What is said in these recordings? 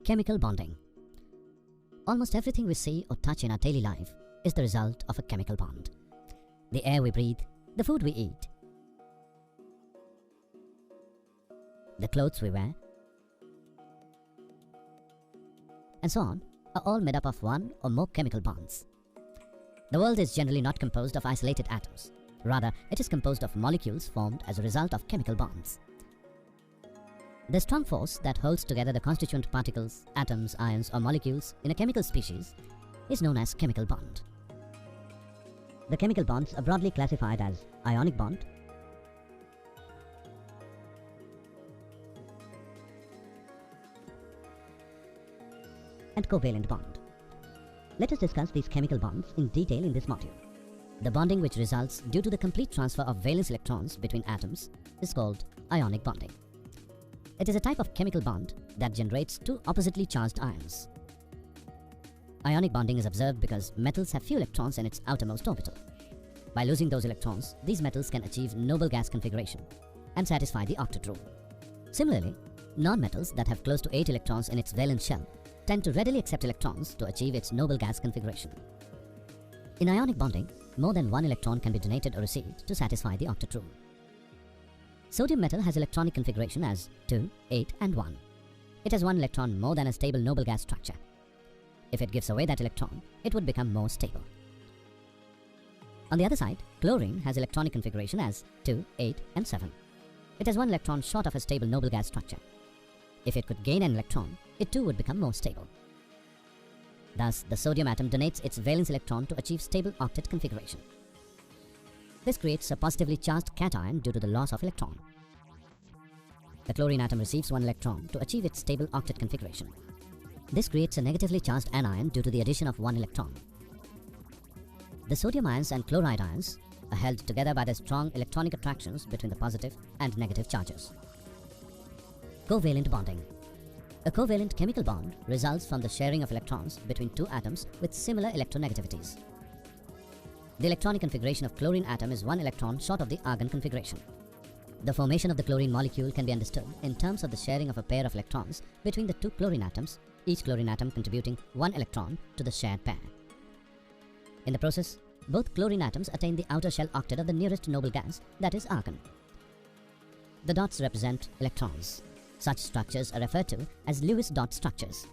Chemical bonding. Almost everything we see or touch in our daily life is the result of a chemical bond. The air we breathe, the food we eat, the clothes we wear, and so on, are all made up of one or more chemical bonds. The world is generally not composed of isolated atoms. Rather, it is composed of molecules formed as a result of chemical bonds. The strong force that holds together the constituent particles, atoms, ions, or molecules in a chemical species is known as chemical bond. The chemical bonds are broadly classified as ionic bond, and covalent bond. Let us discuss these chemical bonds in detail in this module. The bonding which results due to the complete transfer of valence electrons between atoms is called ionic bonding. It is a type of chemical bond that generates two oppositely charged ions. Ionic bonding is observed because metals have few electrons in its outermost orbital. By losing those electrons, these metals can achieve noble gas configuration and satisfy the octet rule. Similarly, non-metals that have close to 8 electrons in its valence shell tend to readily accept electrons to achieve its noble gas configuration. In ionic bonding, more than one electron can be donated or received to satisfy the octet rule. Sodium metal has electronic configuration as 2, 8, and 1. It has one electron more than a stable noble gas structure. If it gives away that electron, it would become more stable. On the other side, chlorine has electronic configuration as 2, 8, and 7. It has one electron short of a stable noble gas structure. If it could gain an electron, it too would become more stable. Thus, the sodium atom donates its valence electron to achieve stable octet configuration. This creates a positively charged cation due to the loss of electron. The chlorine atom receives one electron to achieve its stable octet configuration. This creates a negatively charged anion due to the addition of one electron. The sodium ions and chloride ions are held together by the strong electronic attractions between the positive and negative charges. Covalent bonding. A covalent chemical bond results from the sharing of electrons between two atoms with similar electronegativities. The electronic configuration of chlorine atom is one electron short of the argon configuration. The formation of the chlorine molecule can be understood in terms of the sharing of a pair of electrons between the two chlorine atoms, each chlorine atom contributing one electron to the shared pair. In the process, both chlorine atoms attain the outer shell octet of the nearest noble gas, that is argon. The dots represent electrons. Such structures are referred to as Lewis dot structures.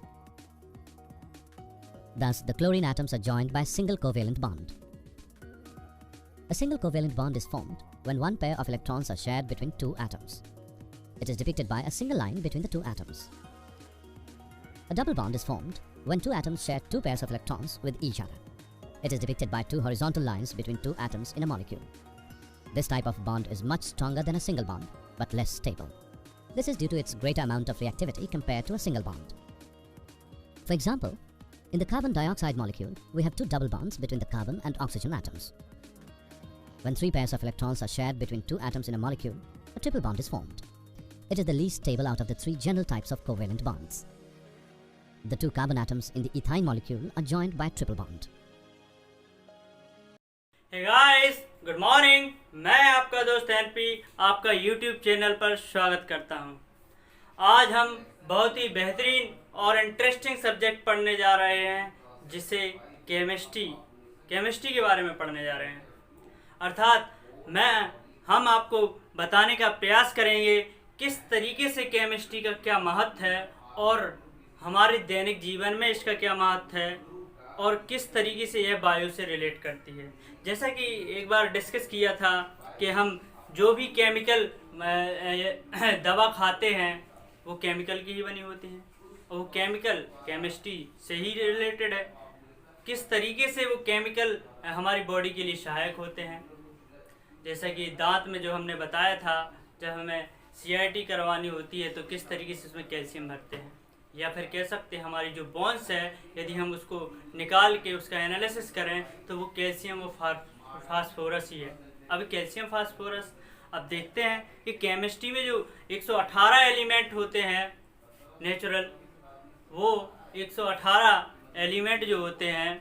Thus, the chlorine atoms are joined by a single covalent bond. A single covalent bond is formed when one pair of electrons are shared between two atoms. It is depicted by a single line between the two atoms. A double bond is formed when two atoms share two pairs of electrons with each other. It is depicted by two horizontal lines between two atoms in a molecule. This type of bond is much stronger than a single bond, but less stable. This is due to its greater amount of reactivity compared to a single bond. For example, in the carbon dioxide molecule, we have two double bonds between the carbon and oxygen atoms. When three pairs of electrons are shared between two atoms in a molecule, a triple bond is formed. It is the least stable out of the three general types of covalent bonds. The two carbon atoms in the ethyl molecule are joined by a triple bond. Hey guys, good morning. मैं आपका दोस्त NP आपका YouTube channel पर स्वागत करता हूं। आज हम बहुत ही बेहतरीन और इंटरेस्टिंग सब्जेक्ट पढ़ने जा रहे हैं, जिसे केमिस्ट्री के बारे में पढ़ने जा रहे हैं। अर्थात हम आपको बताने का प्रयास करेंगे किस तरीके से केमिस्ट्री का क्या महत्व है और हमारे दैनिक जीवन में इसका क्या महत्व है और किस तरीके से यह बायो से रिलेट करती है। जैसा कि एक बार डिस्कस किया था कि हम जो भी केमिकल दवा खाते हैं वो केमिकल की ही बनी होती हैं और वो केमिकल केमिस्ट्री से ही रिलेटेड है। किस तरीके से वो केमिकल हमारी बॉडी के लिए सहायक होते हैं। जैसा कि दांत में जो हमने बताया था, जब हमें CIT करवानी होती है तो किस तरीके से उसमें कैल्शियम भरते हैं, या फिर कह सकते हैं हमारी जो बोन्स है, यदि हम उसको निकाल के उसका एनालिसिस करें तो वो कैल्शियम और फास्फोरस ही है। अब कैल्शियम फास्फोरस, अब देखते हैं कि केमिस्ट्री में जो 118 एलिमेंट होते हैं नेचुरल, वो 118 एलिमेंट जो होते हैं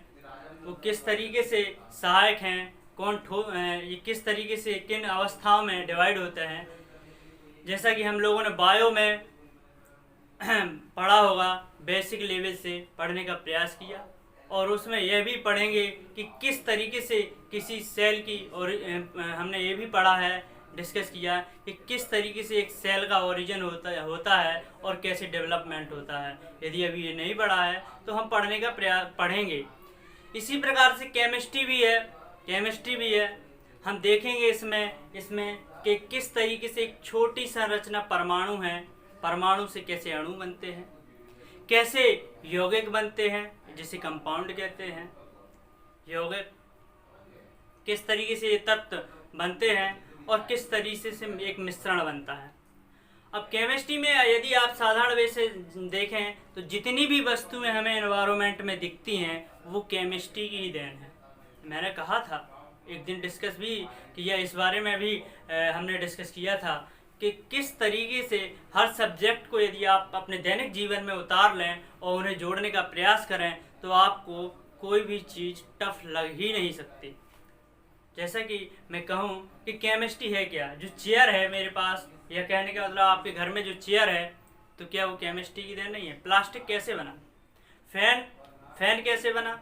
वो किस तरीके से सहायक हैं, ये किस तरीके से किन अवस्थाओं में डिवाइड होते हैं। जैसा कि हम लोगों ने बायो में पढ़ा होगा, बेसिक लेवल से पढ़ने का प्रयास किया, और उसमें यह भी पढ़ेंगे कि किस तरीके से किसी सेल की, और हमने ये भी पढ़ा है, डिस्कस किया कि किस तरीके से एक सेल का ओरिजिन होता है और कैसे डेवलपमेंट होता है। यदि अभी ये नहीं पढ़ा है तो हम पढ़ने का प्रयास पढ़ेंगे। इसी प्रकार से केमिस्ट्री भी है। हम देखेंगे इसमें कि किस तरीके से एक छोटी संरचना परमाणु है, परमाणु से कैसे अणु बनते हैं, कैसे यौगिक बनते हैं जिसे कंपाउंड कहते हैं, यौगिक किस तरीके से ये तत्व बनते हैं और किस तरीके से एक मिश्रण बनता है। अब केमिस्ट्री में यदि आप साधारण वे से देखें तो जितनी भी वस्तुएं हमें एनवायरनमेंट में दिखती हैं वो केमिस्ट्री की ही देन है। मैंने कहा था एक दिन डिस्कस भी किया, इस बारे में भी हमने डिस्कस किया था कि किस तरीके से हर सब्जेक्ट को यदि आप अपने दैनिक जीवन में उतार लें और उन्हें जोड़ने का प्रयास करें तो आपको कोई भी चीज़ टफ लग ही नहीं सकती। जैसा कि मैं कहूँ कि केमिस्ट्री है क्या, जो चेयर है मेरे पास, यह कहने का मतलब आपके घर में जो चेयर है तो क्या वो केमिस्ट्री की देन नहीं है। प्लास्टिक कैसे बना, फैन कैसे बना,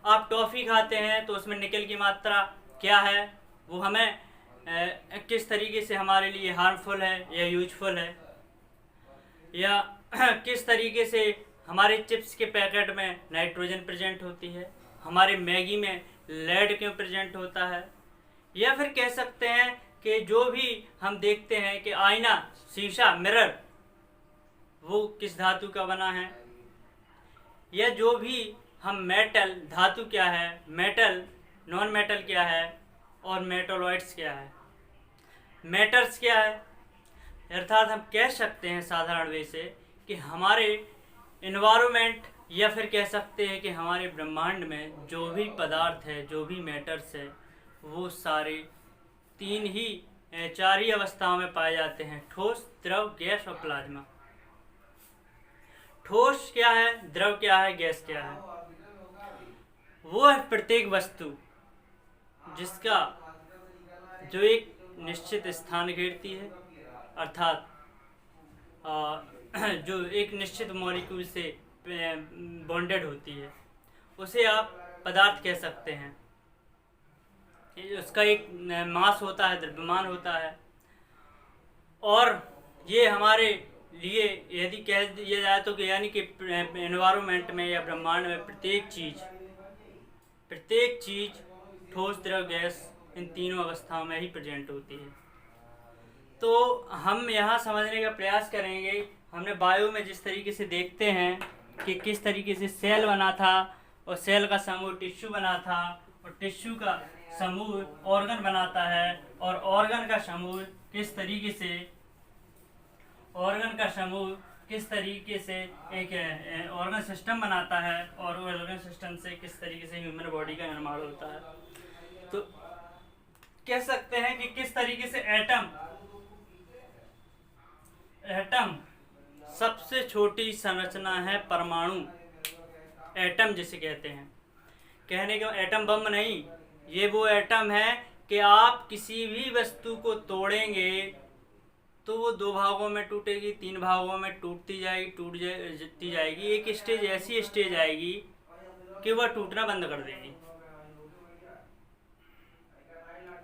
आप टॉफ़ी खाते हैं तो उसमें निकल की मात्रा क्या है, वो हमें किस तरीके से हमारे लिए हार्मफुल है या यूजफुल है, या किस तरीके से हमारे चिप्स के पैकेट में नाइट्रोजन प्रेजेंट होती है, हमारे मैगी में लेड क्यों प्रेजेंट होता है, या फिर कह सकते हैं कि जो भी हम देखते हैं कि आईना, शीशा, मिरर, वो किस धातु का बना है, या जो भी हम मेटल, धातु क्या है, मेटल, नॉन मेटल क्या है, और मेटोलॉइड्स क्या है, मैटर्स क्या है। अर्थात हम कह सकते हैं साधारण वे से कि हमारे इन्वायरमेंट, या फिर कह सकते हैं कि हमारे ब्रह्मांड में जो भी पदार्थ है, जो भी मैटर्स है, वो सारे चार ही अवस्थाओं में पाए जाते हैं, ठोस, द्रव, गैस और प्लाज्मा। ठोस क्या है, द्रव क्या है, गैस क्या है, वो है प्रत्येक वस्तु जिसका जो एक निश्चित स्थान घेरती है, अर्थात जो एक निश्चित मॉलिक्यूल से बॉन्डेड होती है, उसे आप पदार्थ कह सकते हैं। उसका एक मास होता है, द्रव्यमान होता है, और ये हमारे लिए यदि कह दिया जाए तो यानी कि एनवायरनमेंट में या ब्रह्मांड में प्रत्येक चीज़ ठोस, द्रव, गैस, इन तीनों अवस्थाओं में ही प्रेजेंट होती है। तो हम यहाँ समझने का प्रयास करेंगे, हमने बायो में जिस तरीके से देखते हैं कि किस तरीके से सेल बना था, और सेल का समूह टिश्यू बना था, और टिश्यू का समूह ऑर्गन बनाता है, और ऑर्गन का समूह किस तरीके से एक ऑर्गन सिस्टम बनाता है, और ऑर्गन सिस्टम से किस तरीके से ह्यूमन बॉडी का निर्माण होता है। तो कह सकते हैं कि किस तरीके से एटम सबसे छोटी संरचना है परमाणु, एटम जिसे कहते हैं। कहने का एटम बम नहीं, ये वो एटम है कि आप किसी भी वस्तु को तोड़ेंगे तो वो 2 भागों में टूटेगी, 3 भागों में टूटती जाएगी, एक स्टेज ऐसी स्टेज आएगी कि वह टूटना बंद कर देगी।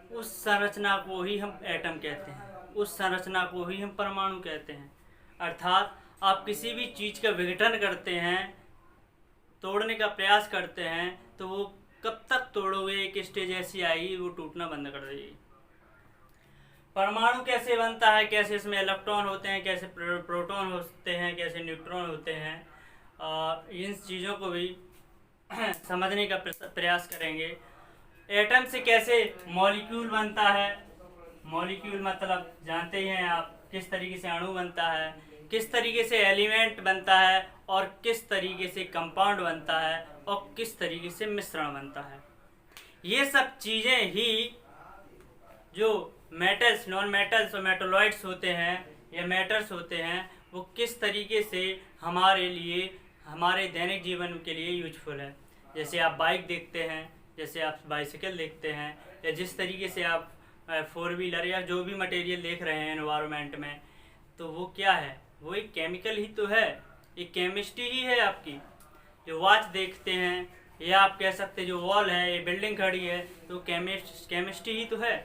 उस संरचना को ही हम एटम कहते हैं, उस संरचना को ही हम परमाणु कहते हैं। अर्थात आप किसी भी चीज़ का विघटन करते हैं, तोड़ने का प्रयास करते हैं, तो वो कब तक तोड़ोगे, एक स्टेज ऐसी आएगी वो टूटना बंद कर देगी। परमाणु कैसे बनता है, कैसे इसमें इलेक्ट्रॉन होते हैं, कैसे प्रोटॉन होते हैं, कैसे न्यूट्रॉन होते हैं, इन चीज़ों को भी समझने का प्रयास करेंगे। एटम से कैसे मॉलिक्यूल बनता है, मॉलिक्यूल मतलब जानते ही हैं आप, किस तरीके से अणु बनता है, किस तरीके से एलिमेंट बनता है, और किस तरीके से कंपाउंड बनता है, और किस तरीके से मिश्रण बनता है। ये सब चीज़ें ही जो मेटल्स, नॉन मेटल्स और मेटोलॉइड्स होते हैं या मैटर्स होते हैं, वो किस तरीके से हमारे लिए, हमारे दैनिक जीवन के लिए यूजफुल है। जैसे आप बाइक देखते हैं, जैसे आप बाइसिकल देखते हैं, या जिस तरीके से आप 4 व्हीलर या जो भी मटेरियल देख रहे हैं एनवायरनमेंट में, तो वो क्या है, वो एक केमिकल ही तो है, एक केमिस्ट्री ही है आपकी। जो वॉच देखते हैं या आप कह सकते हैं जो वॉल है, ये बिल्डिंग खड़ी है, तो केमिस्ट्री ही तो है।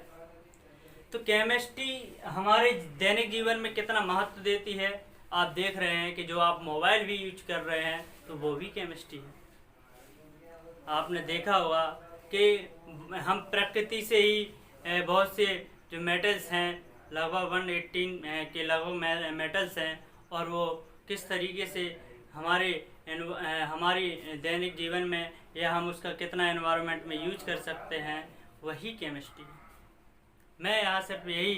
तो केमिस्ट्री हमारे दैनिक जीवन में कितना महत्व देती है आप देख रहे हैं कि जो आप मोबाइल भी यूज कर रहे हैं तो वो भी केमिस्ट्री है। आपने देखा होगा कि हम प्रकृति से ही बहुत से जो मेटल्स हैं, लगभग 118 के लगभग मेटल्स हैं, और वो किस तरीके से हमारी दैनिक जीवन में या हम उसका कितना एनवायरनमेंट में यूज कर सकते हैं, वही केमिस्ट्री है। मैं यहाँ सिर्फ यही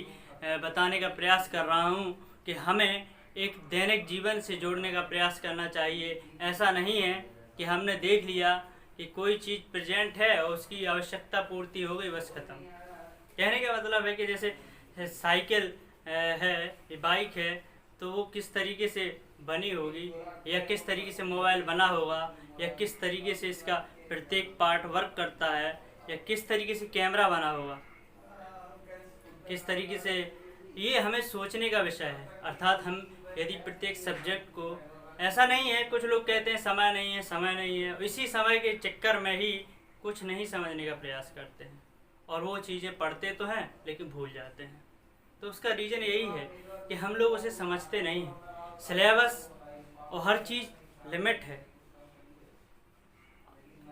बताने का प्रयास कर रहा हूँ कि हमें एक दैनिक जीवन से जोड़ने का प्रयास करना चाहिए। ऐसा नहीं है कि हमने देख लिया कि कोई चीज़ प्रेजेंट है और उसकी आवश्यकता पूर्ति हो गई, बस ख़त्म। कहने का मतलब है कि जैसे साइकिल है, बाइक है, तो वो किस तरीके से बनी होगी, या किस तरीके से मोबाइल बना होगा, या किस तरीके से इसका प्रत्येक पार्ट वर्क करता है, या किस तरीके से कैमरा बना होगा, किस तरीके से, ये हमें सोचने का विषय है। अर्थात हम यदि प्रत्येक सब्जेक्ट को, ऐसा नहीं है, कुछ लोग कहते हैं समय नहीं है, समय नहीं है, इसी समय के चक्कर में ही कुछ नहीं समझने का प्रयास करते हैं और वो चीज़ें पढ़ते तो हैं लेकिन भूल जाते हैं। तो उसका रीज़न यही है कि हम लोग उसे समझते नहीं हैं। सिलेबस और हर चीज़ लिमिट है।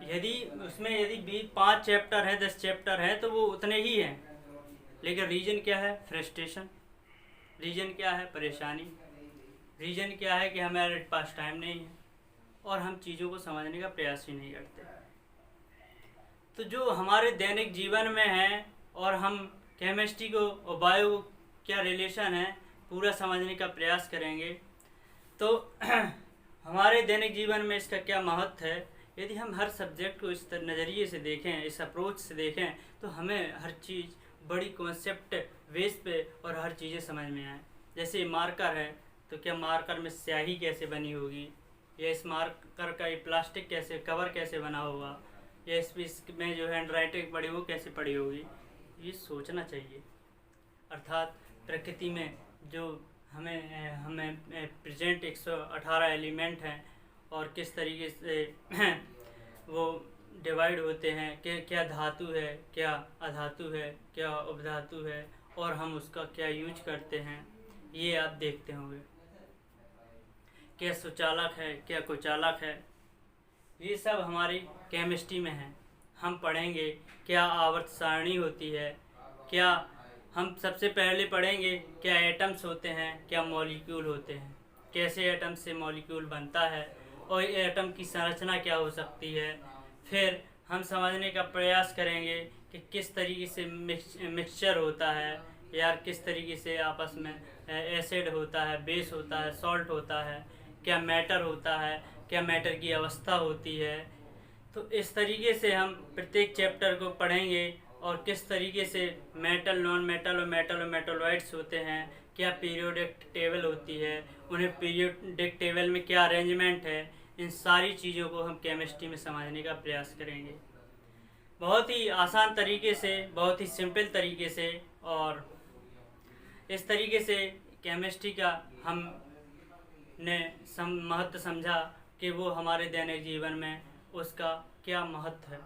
यदि उसमें 5 चैप्टर है, 10 चैप्टर है, तो वो उतने ही हैं, लेकिन रीज़न क्या है? फ्रस्ट्रेशन। रीज़न क्या है? परेशानी। रीज़न क्या है कि हमारे पास टाइम नहीं है और हम चीज़ों को समझने का प्रयास ही नहीं करते। तो जो हमारे दैनिक जीवन में है, और हम केमिस्ट्री को और बायो क्या रिलेशन है पूरा समझने का प्रयास करेंगे, तो हमारे दैनिक जीवन में इसका क्या महत्व है। यदि हम हर सब्जेक्ट को इस नज़रिए से देखें, इस अप्रोच से देखें, तो हमें हर चीज़ बड़ी कॉन्सेप्ट बेस पे और हर चीज़ें समझ में आए। जैसे मार्कर है, तो क्या मार्कर में स्याही कैसे बनी होगी, या इस मार्कर का ये प्लास्टिक कैसे कवर कैसे बना होगा, या इसमें जो हैंड राइटिंग पड़ी वो कैसे पड़ी होगी, ये सोचना चाहिए। अर्थात प्रकृति में जो हमें प्रेजेंट 118 एलिमेंट हैं और किस तरीके से वो डिवाइड होते हैं कि क्या धातु है, क्या अधातु है, क्या उपधातु है, और हम उसका क्या यूज करते हैं, ये आप देखते होंगे। क्या सुचालक है, क्या कुचालक है, ये सब हमारी केमिस्ट्री में है। हम पढ़ेंगे क्या आवर्त सारणी होती है, क्या हम सबसे पहले पढ़ेंगे क्या एटम्स होते हैं, क्या मॉलिक्यूल होते हैं, कैसे एटम से मॉलिक्यूल बनता है और एटम की संरचना क्या हो सकती है। फिर हम समझने का प्रयास करेंगे कि किस तरीके से मिक्सचर होता है, या किस तरीके से आपस में एसिड होता है, बेस होता है, सॉल्ट होता है, क्या मैटर होता है, क्या मैटर की अवस्था होती है। तो इस तरीके से हम प्रत्येक चैप्टर को पढ़ेंगे, और किस तरीके से मेटल, नॉन मेटल और मेटलॉइड्स होते हैं, क्या पीरियोडिक टेबल होती है, उन्हें पीरियोडिक टेबल में क्या अरेंजमेंट है। इन सारी चीज़ों को हम केमिस्ट्री में समझने का प्रयास करेंगे, बहुत ही आसान तरीके से, बहुत ही सिंपल तरीके से। और इस तरीके से केमिस्ट्री का हमने महत्व समझा कि वो हमारे दैनिक जीवन में उसका क्या महत्व है।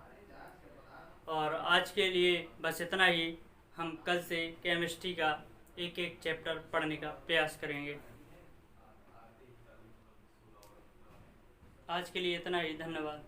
और आज के लिए बस इतना ही। हम कल से केमिस्ट्री का एक एक चैप्टर पढ़ने का प्रयास करेंगे। आज के लिए इतना ही। धन्यवाद।